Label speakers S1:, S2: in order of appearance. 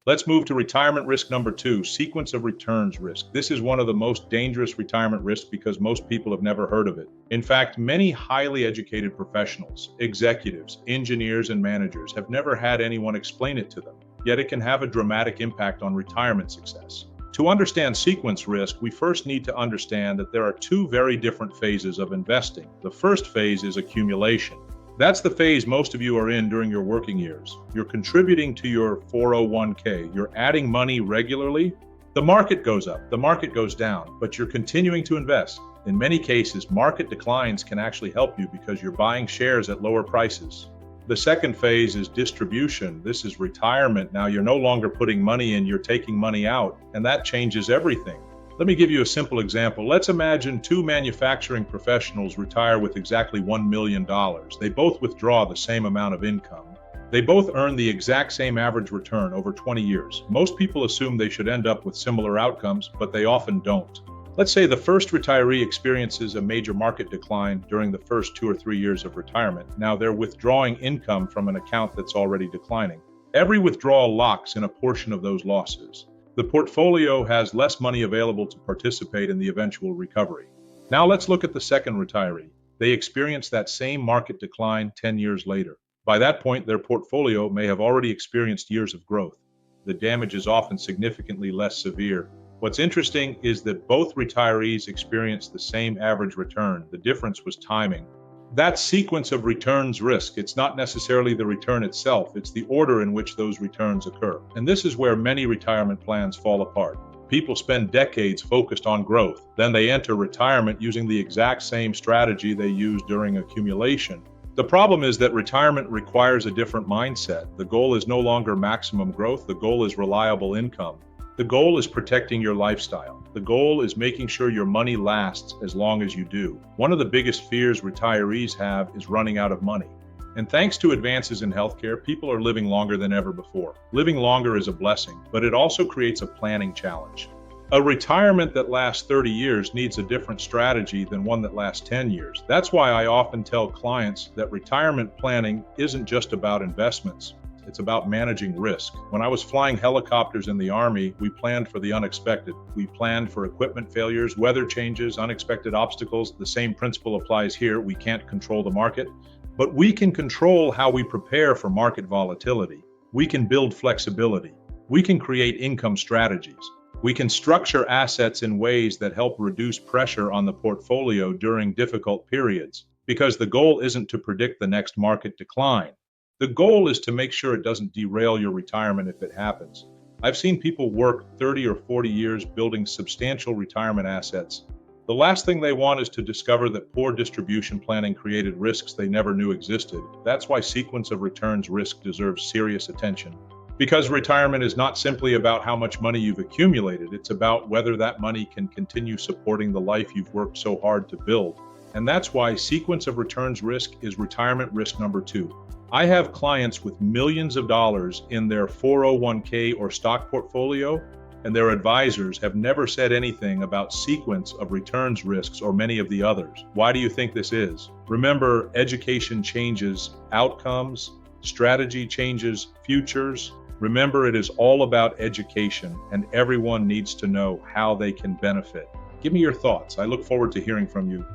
S1: Let's move to retirement risk number two, sequence of returns risk. This is one of the most dangerous retirement risks because most people have never heard of it. In fact, many highly educated professionals, executives, engineers, and managers have never had anyone explain it to them, yet it can have a dramatic impact on retirement success. To understand sequence risk, we first need to understand that there are two very different phases of investing. The first phase is accumulation. That's the phase most of you are in during your working years. You're contributing to your 401k. You're adding money regularly. The market goes up, the market goes down, but you're continuing to invest. In many cases, market declines can actually help you because you're buying shares at lower prices. The second phase is distribution. This is retirement. Now you're no longer putting money in, you're taking money out, and that changes everything. Let me give you a simple example. Let's imagine two manufacturing professionals retire with exactly $1 million. They both withdraw the same amount of income. They both earn the exact same average return over 20 years. Most people assume they should end up with similar outcomes, but they often don't. Let's say the first retiree experiences a major market decline during the first 2 or 3 years of retirement. Now they're withdrawing income from an account that's already declining. Every withdrawal locks in a portion of those losses. The portfolio has less money available to participate in the eventual recovery. Now let's look at the second retiree. They experience that same market decline 10 years later. By that point, their portfolio may have already experienced years of growth. The damage is often significantly less severe. What's interesting is that both retirees experienced the same average return. The difference was timing. That sequence of returns risk, it's not necessarily the return itself, it's the order in which those returns occur. And this is where many retirement plans fall apart. People spend decades focused on growth, then they enter retirement using the exact same strategy they used during accumulation. The problem is that retirement requires a different mindset. The goal is no longer maximum growth, the goal is reliable income. The goal is protecting your lifestyle. The goal is making sure your money lasts as long as you do. One of the biggest fears retirees have is running out of money. And thanks to advances in healthcare, people are living longer than ever before. Living longer is a blessing, but it also creates a planning challenge. A retirement that lasts 30 years needs a different strategy than one that lasts 10 years. That's why I often tell clients that retirement planning isn't just about investments. It's about managing risk. When I was flying helicopters in the Army, we planned for the unexpected. We planned for equipment failures, weather changes, unexpected obstacles. The same principle applies here. We can't control the market, but we can control how we prepare for market volatility. We can build flexibility. We can create income strategies. We can structure assets in ways that help reduce pressure on the portfolio during difficult periods, because the goal isn't to predict the next market decline. The goal is to make sure it doesn't derail your retirement if it happens. I've seen people work 30 or 40 years building substantial retirement assets. The last thing they want is to discover that poor distribution planning created risks they never knew existed. That's why sequence of returns risk deserves serious attention. Because retirement is not simply about how much money you've accumulated, it's about whether that money can continue supporting the life you've worked so hard to build. And that's why sequence of returns risk is retirement risk number two. I have clients with millions of dollars in their 401k or stock portfolio, and their advisors have never said anything about sequence of returns risks or many of the others. Why do you think this is? Remember, education changes outcomes, strategy changes futures. Remember, it is all about education, and everyone needs to know how they can benefit. Give me your thoughts. I look forward to hearing from you.